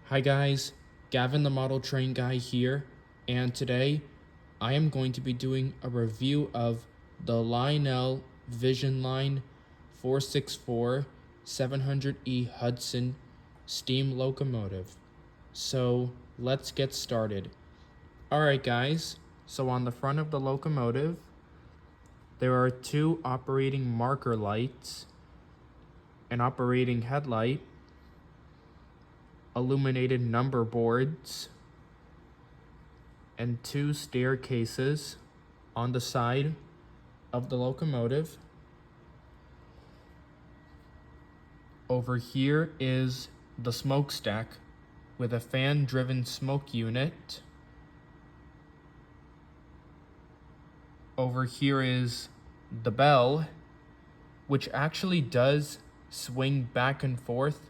Hi guys, Gavin the Model Train Guy here, and today I am going to be doing a review of the Lionel Visionline 464 700E Hudson steam locomotive. So let's get started. Alright guys, so on the front of the locomotive, there are two operating marker lights, an operating headlight, illuminated number boards, and two staircases on the side of the locomotive. Over here is the smokestack with a fan-driven smoke unit. Over here is the bell, which actually does swing back and forth,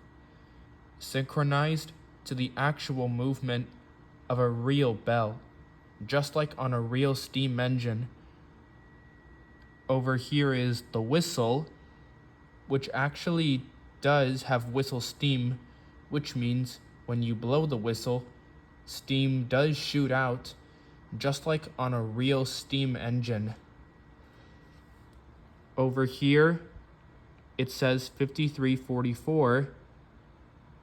synchronized to the actual movement of a real bell, just like on a real steam engine. Over here is the whistle, which actually does have whistle steam, which means when you blow the whistle, steam does shoot out, just like on a real steam engine. Over here, it says 5344,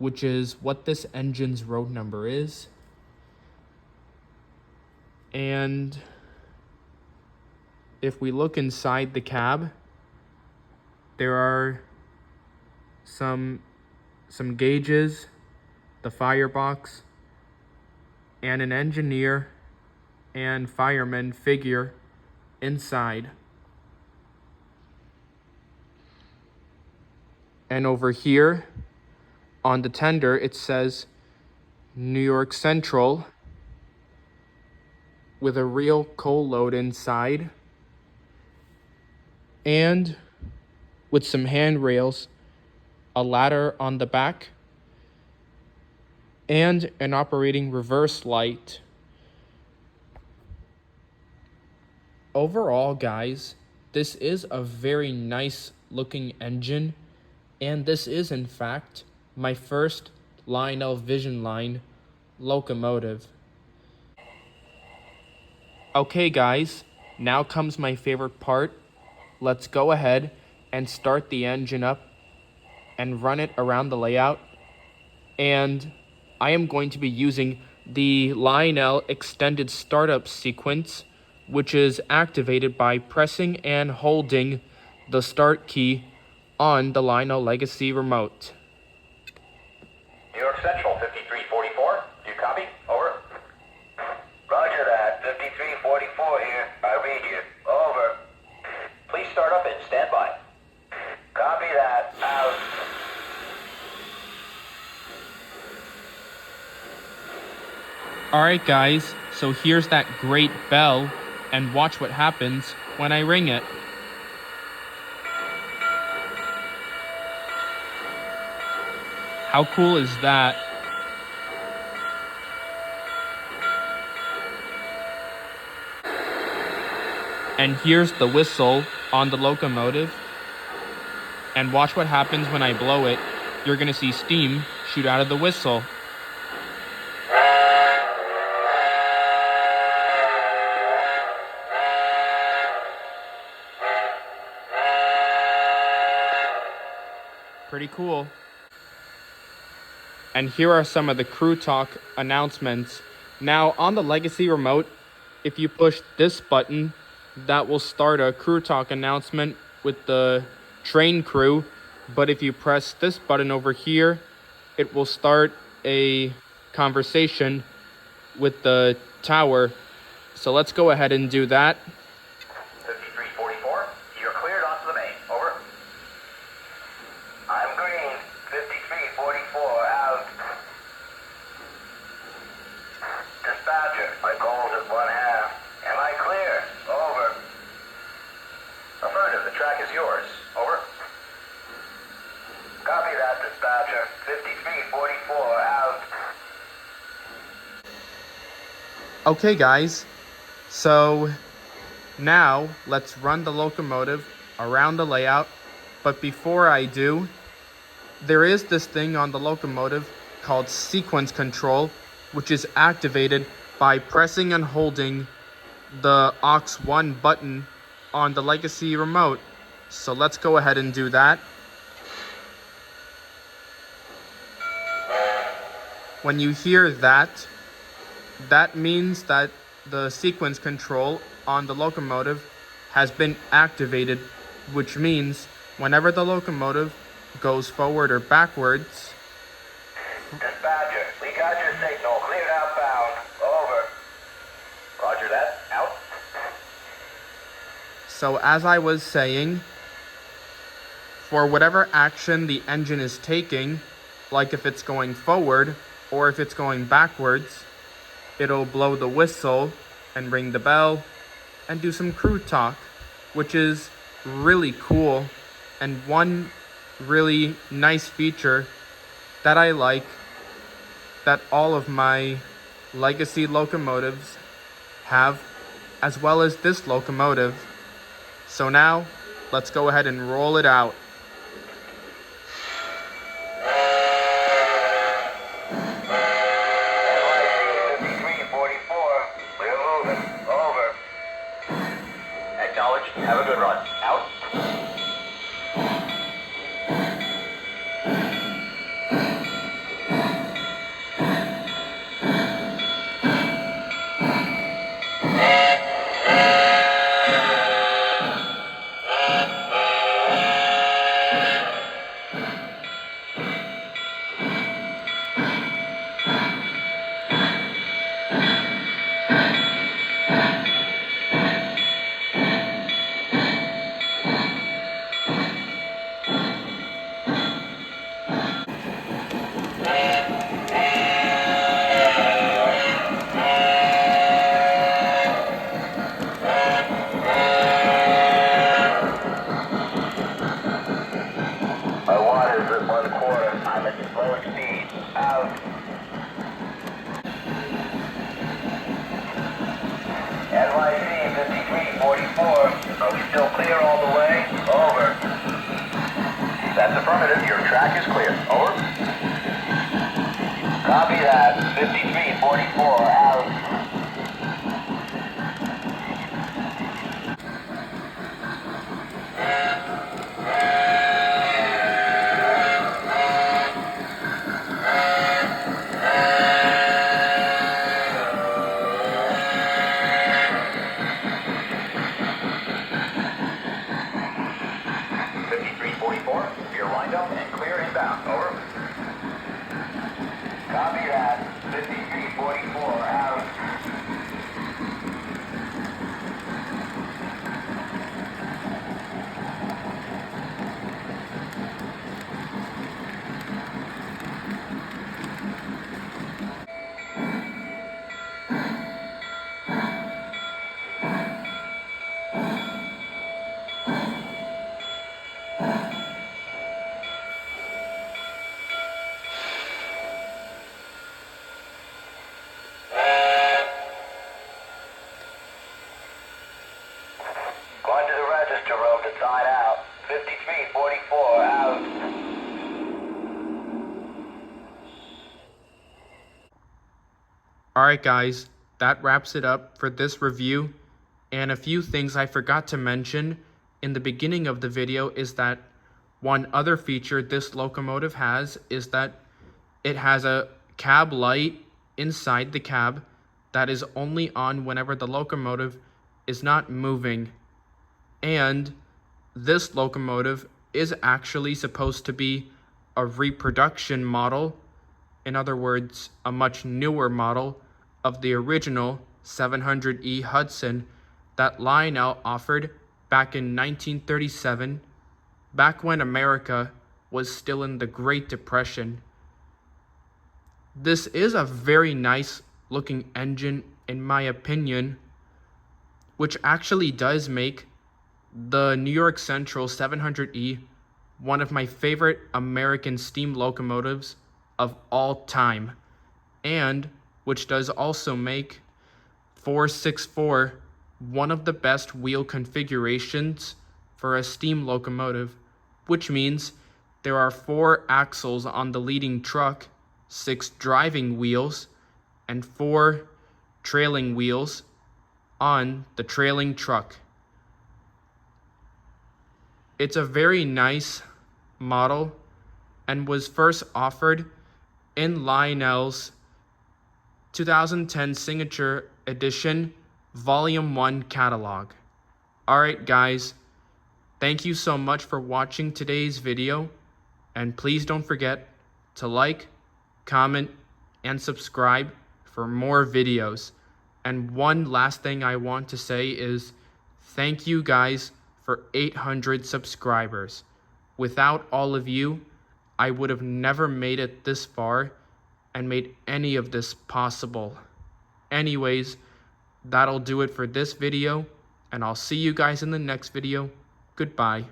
which is what this engine's road number is. And if we look inside the cab, there are some gauges, the firebox, and an engineer and fireman figure inside. And over here on the tender, it says New York Central with a real coal load inside and with some handrails, a ladder on the back, and an operating reverse light. Overall, guys, this is a very nice looking engine, and this is in fact my first Lionel Visionline locomotive. Okay guys, now comes my favorite part. Let's go ahead and start the engine up and run it around the layout. And I am going to be using the Lionel extended startup sequence, which is activated by pressing and holding the start key on the Lionel Legacy remote. New York Central, 5344. Do you copy? Over. Roger that. 5344 here. I read you. Over. Please start up and stand by. Copy that. Out. Alright guys, so here's that great bell, and watch what happens when I ring it. How cool is that? And here's the whistle on the locomotive. And watch what happens when I blow it. You're gonna see steam shoot out of the whistle. Pretty cool. And here are some of the crew talk announcements. Now, on the Legacy remote, if you push this button, that will start a crew talk announcement with the train crew. But if you press this button over here, it will start a conversation with the tower. So let's go ahead and do that. 5344. You're cleared onto the main. Over. I'm green. 5344 out. Dispatcher, my goal's at 1/2. Am I clear? Over. Affirmative, the track is yours. Over. Copy that, dispatcher. 5344 out. Okay guys, so now let's run the locomotive around the layout. But before I do, there is this thing on the locomotive called sequence control, which is activated by pressing and holding the aux 1 button on the Legacy remote. So let's go ahead and do that. When you hear that, that means that the sequence control on the locomotive has been activated, which means whenever the locomotive goes forward or backwards. Dispatcher, we got your signal. Cleared outbound. Over. Roger that. Out. So as I was saying, for whatever action the engine is taking, like if it's going forward or if it's going backwards, it'll blow the whistle and ring the bell and do some crew talk, which is really cool and one really nice feature that I like that all of my Legacy locomotives have, as well as this locomotive. So now, let's go ahead and roll it out. NYC 5344. We're moving. Over. Acknowledged. Have a good run. Out. My water's at 1/4. I'm at slowing speed. Out. NYC 5344. Are we still clear all the way? Over. That's affirmative. Your track is clear. Over. Copy that. 5344. Out. You're lined up and clear inbound. Over. Copy that. 5344 out. Going to the register room to sign out. 5344 out. Alright guys, that wraps it up for this review, and a few things I forgot to mention in the beginning of the video is that one other feature this locomotive has is that it has a cab light inside the cab that is only on whenever the locomotive is not moving. And this locomotive is actually supposed to be a reproduction model, in other words, a much newer model of the original 700E Hudson that Lionel offered back in 1937, back when America was still in the Great Depression. This is a very nice looking engine in my opinion, which actually does make the New York Central 700E one of my favorite American steam locomotives of all time, and which does also make 464 one of the best wheel configurations for a steam locomotive, which means there are 4 axles on the leading truck 6 driving wheels, and 4 trailing wheels on the trailing truck. It's a very nice model and was first offered in Lionel's 2010 Signature Edition Volume 1 catalog. Alright guys, thank you so much for watching today's video, and please don't forget to like, comment, and subscribe for more videos. And one last thing I want to say is thank you guys for 800 subscribers. Without all of you, I would have never made it this far and made any of this possible. Anyways, that'll do it for this video, and I'll see you guys in the next video. Goodbye.